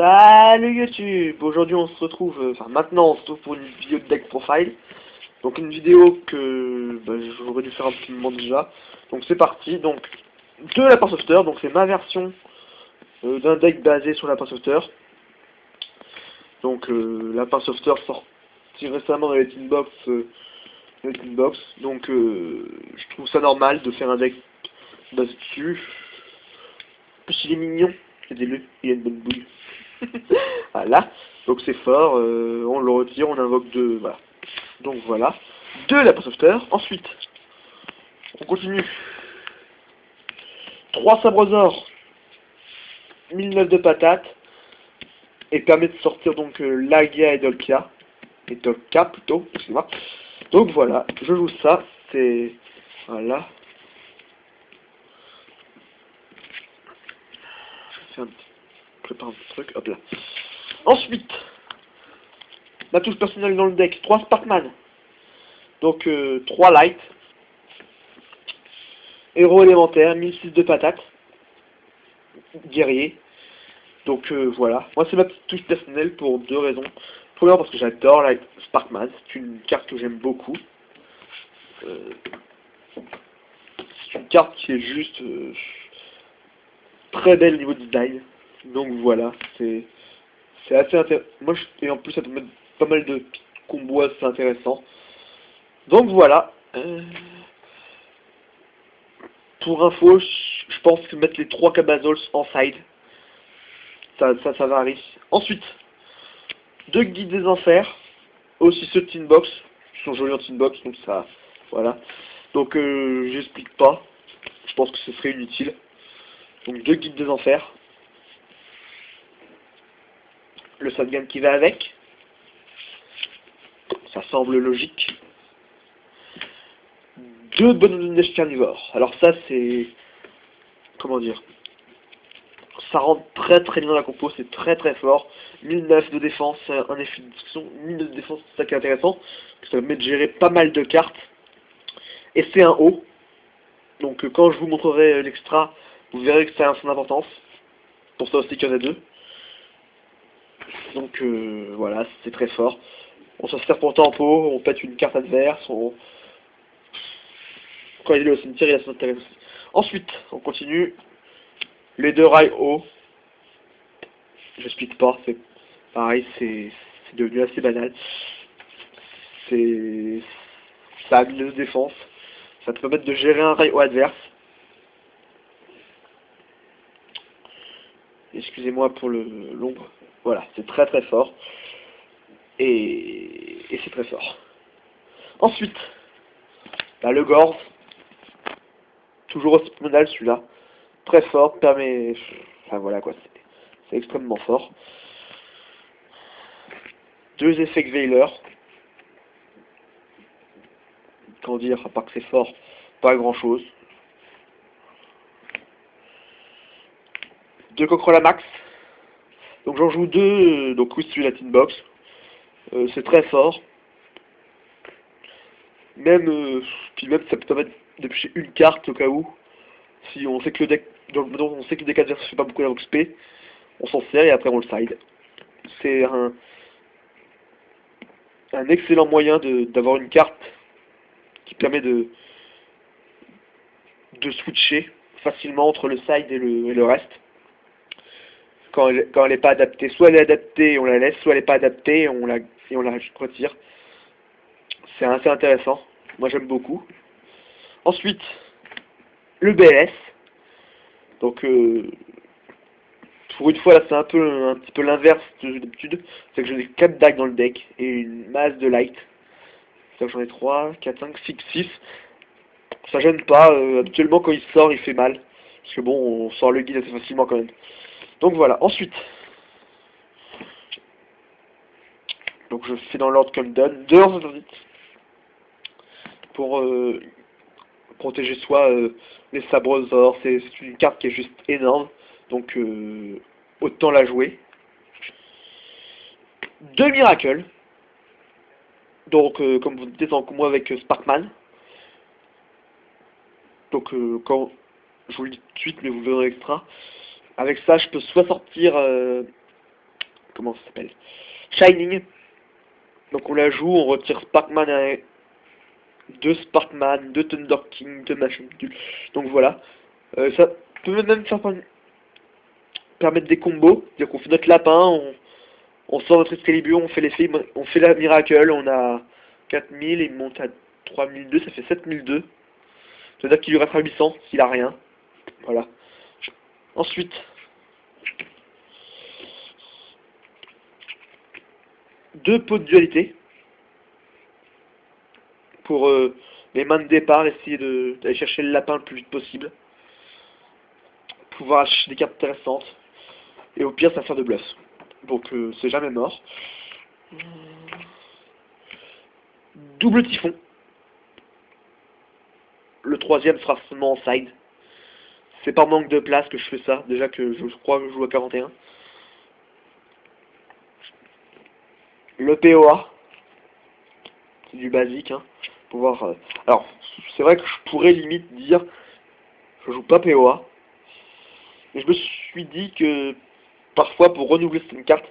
Salut YouTube. Aujourd'hui on se retrouve, maintenant on se retrouve pour une vidéo de deck profile. Donc une vidéo que j'aurais dû faire un petit moment déjà. Donc c'est parti, donc de la Softer, donc c'est ma version d'un deck basé sur la Softer. Donc la Softer sortie récemment dans les Tinbox. Donc je trouve ça normal de faire un deck basé dessus. En plus il est mignon, regardez-le, il a une bonne boule. Voilà, donc c'est fort, on le retire, on invoque deux, voilà. Donc voilà, de la Softer. Ensuite, on continue. 3 sabres or, 1009 de patates, et permet de sortir donc Lagia et Dolkia, et Dolka plutôt, excusez-moi. Donc voilà, je joue ça, c'est... Voilà. Je fais un petit... prépare un petit truc, hop là. Ensuite, ma touche personnelle dans le deck, 3 Sparkman. Donc 3 light. Héros élémentaire, 1006 de patates. Guerrier. Donc voilà. Moi c'est ma petite touche personnelle pour 2 raisons. Premièrement parce que j'adore Light Sparkman. C'est une carte que j'aime beaucoup. C'est une carte qui est juste très belle au niveau design. Donc voilà. C'est assez intéressant. Et en plus ça peut mettre pas mal de combos assez intéressants. Donc voilà. Pour info, je pense que mettre les 3 Cabazols en side, ça varie. Ensuite, 2 guides des enfers, aussi ceux de Tinbox, qui sont jolis en Tinbox, donc ça, voilà. Donc j'explique pas, je pense que ce serait inutile. Donc 2 guides des enfers, le Sadgan qui va avec, ça semble logique. 2 bonhommes de neige carnivores, alors ça c'est, comment dire, ça rentre très très bien dans la compo, c'est très très fort. 1009 de défense, un effet de discussion, 1009 de défense, c'est ça qui est intéressant. Ça permet de gérer pas mal de cartes. Et c'est un haut. Donc quand je vous montrerai l'extra, vous verrez que ça a son importance. Pour ça aussi qu'il y en a 2. Donc voilà, c'est très fort. On s'en sert pour tempo, on pète une carte adverse, quand il est au cimetière, il a son intérêt aussi. Ensuite, on continue. Les 2 rails hauts. J'explique pas, c'est pareil, c'est devenu assez banal. Ça a mis de défense. Ça te permet de gérer un rail au adverse. Excusez-moi pour l'ombre. Voilà, c'est très très fort. Et c'est très fort. Ensuite, là, le Gorz. Toujours aussi banal celui-là. Très fort, permet... Enfin voilà quoi, c'est extrêmement fort. 2 effets Veiler. Comment dire, à part que c'est fort, pas grand chose. 2 Cocrolamax. Donc j'en joue 2, donc oui celui-là Tinbox. C'est très fort. Puis même ça peut permettre de piocher une carte au cas où. Si on sait que le deck, on sait que le deck adverse fait pas beaucoup d'avox P, on s'en sert et après on le side. C'est un excellent moyen d'avoir une carte qui permet de switcher facilement entre le side et le reste. Quand elle est pas adaptée, soit elle est adaptée et on la laisse, soit elle est pas adaptée et on la retire. C'est assez intéressant. Moi j'aime beaucoup. Ensuite, le BS. Donc pour une fois là c'est un petit peu l'inverse de d'habitude. C'est que j'ai 4 dagues dans le deck et une masse de light. Ça j'en ai 3, 4, 5, 6. Ça gêne pas, habituellement quand il sort il fait mal. Parce que bon on sort le guide assez facilement quand même. Donc voilà, ensuite. Donc je fais dans l'ordre comme donne. 2 heures interdites. Pour protéger soi les sabres or. C'est une carte qui est juste énorme. Donc autant la jouer. 2 miracles. Donc comme vous dites en combo avec Sparkman. Donc quand je vous le dis tout de suite mais vous verrez extra. Avec ça je peux soit sortir comment ça s'appelle, Shining. Donc on la joue, on retire Sparkman, 2 Sparkman, 2 Thunder King, 2 machin. Donc voilà. Ça peut même faire permettre des combos. C'est-à-dire qu'on fait notre lapin, on sort notre Excalibur, on fait les films, on fait la Miracle, on a 4000, il monte à 3002, ça fait 7002. C'est-à-dire qu'il lui restera 800 s'il a rien. Voilà. Ensuite, deux pots de dualité pour les mains de départ, essayer d'aller chercher le lapin le plus vite possible. Pouvoir acheter des cartes intéressantes. Et au pire, ça sert de bluff. Donc c'est jamais mort. Double typhon. Le troisième sera seulement en side. C'est par manque de place que je fais ça. Déjà que je crois que je joue à 41. Le POA. C'est du basique. Hein. Pouvoir, alors, c'est vrai que je pourrais limite dire je joue pas POA. Mais je me suis dit que parfois pour renouveler une carte,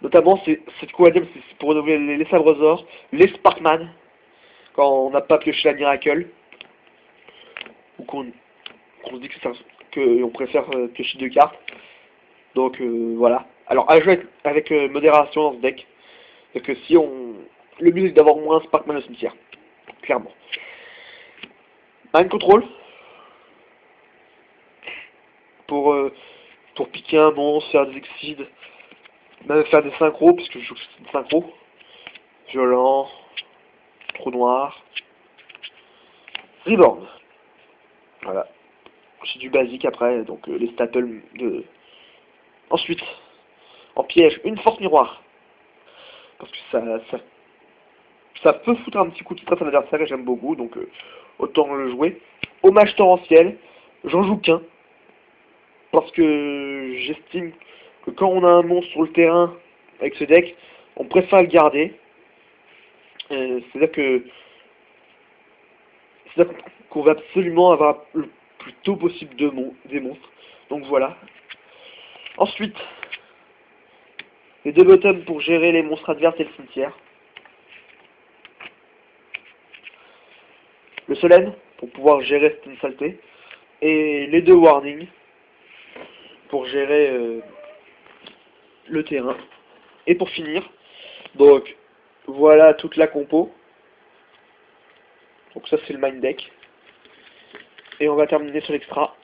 notamment cette quatrième, c'est pour renouveler les Sabresors, les Sparkman, quand on n'a pas pioché la Miracle, ou qu'on se dit que on préfère piocher deux cartes. Donc voilà. Alors à jouer avec modération dans ce deck. C'est que si on. Le but c'est d'avoir moins Sparkman au cimetière. Clairement. Mind Control. Pour piquer un monstre, faire des excides, même faire des synchros, puisque je joue des synchros. Violent, trou noir. Reborn. Voilà. C'est du basique après, donc les staples de. Ensuite, en piège, une force miroir. Parce que ça peut foutre un petit coup de stress à l'adversaire et j'aime beaucoup, donc autant le jouer. Hommage torrentiel, j'en joue qu'un. Parce que j'estime que quand on a un monstre sur le terrain avec ce deck, on préfère le garder. C'est-à-dire qu'on va absolument avoir le plus tôt possible des monstres. Donc voilà. Ensuite, les deux bottoms pour gérer les monstres adverses et le cimetière. Le Solène pour pouvoir gérer cette saleté. Et les deux warnings pour gérer le terrain. Et pour finir, donc voilà toute la compo. Donc ça c'est le main deck. Et on va terminer sur l'extra.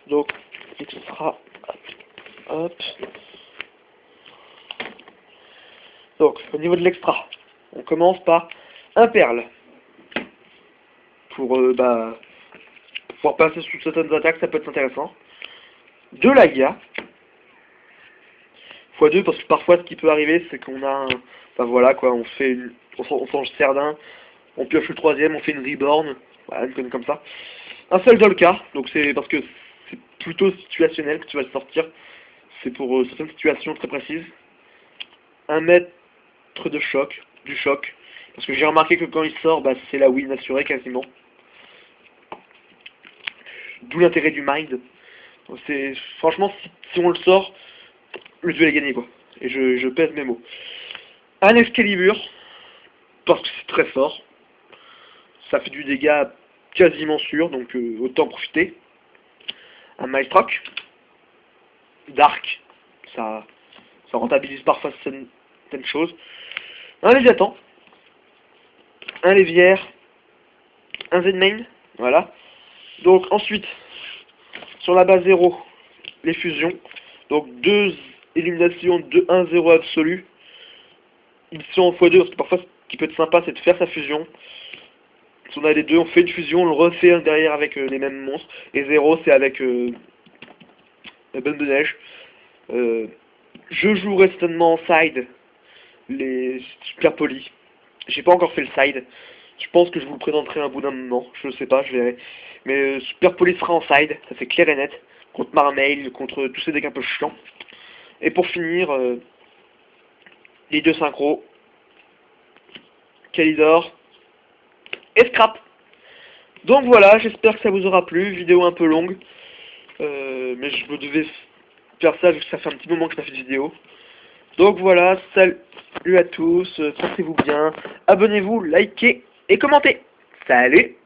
Donc l'extra. Hop. Donc au niveau de l'extra, on commence par un perle. Pour pouvoir passer sous certaines attaques, ça peut être intéressant. Deux Lagia. x2 parce que parfois ce qui peut arriver c'est qu'on a un. Enfin voilà quoi, on s'en sert d'un, on pioche le troisième, on fait une reborn, voilà, une conne comme ça. Un seul Dolka, donc c'est parce que c'est plutôt situationnel que tu vas le sortir. C'est pour certaines situations très précises. Un maître de choc, du choc. Parce que j'ai remarqué que quand il sort, bah, c'est la win assurée quasiment. D'où l'intérêt du mind. C'est franchement si on le sort, le duel est gagné quoi. Et je pèse mes mots. Un Excalibur, parce que c'est très fort. Ça fait du dégât quasiment sûr, donc autant en profiter. Un Maelstrom, Dark, ça rentabilise parfois certaines choses. Un Léviathan, un Lévière, un Zenmain, voilà. Donc ensuite, sur la base 0, les fusions. Donc 2 éliminations de 1-0 absolu. Ils sont en x2 parce que parfois ce qui peut être sympa c'est de faire sa fusion. Si on a les deux, on fait une fusion, on le refait derrière avec les mêmes monstres. Et 0 c'est avec la bonne de neige. Je jouerai certainement en side les super polis. J'ai pas encore fait le side. Je pense que je vous le présenterai un bout d'un moment. Je sais pas, je verrai. Mais super poli sera en side, ça c'est clair et net. Contre Marmail, contre tous ces decks un peu chiants. Et pour finir, les deux synchros. Kalidor et Scrap. Donc voilà, j'espère que ça vous aura plu, vidéo un peu longue. Mais je me devais faire ça vu que ça fait un petit moment que je n'ai pas fait de vidéo. Donc voilà, salut à tous, portez-vous bien, abonnez-vous, likez et commentez. Salut!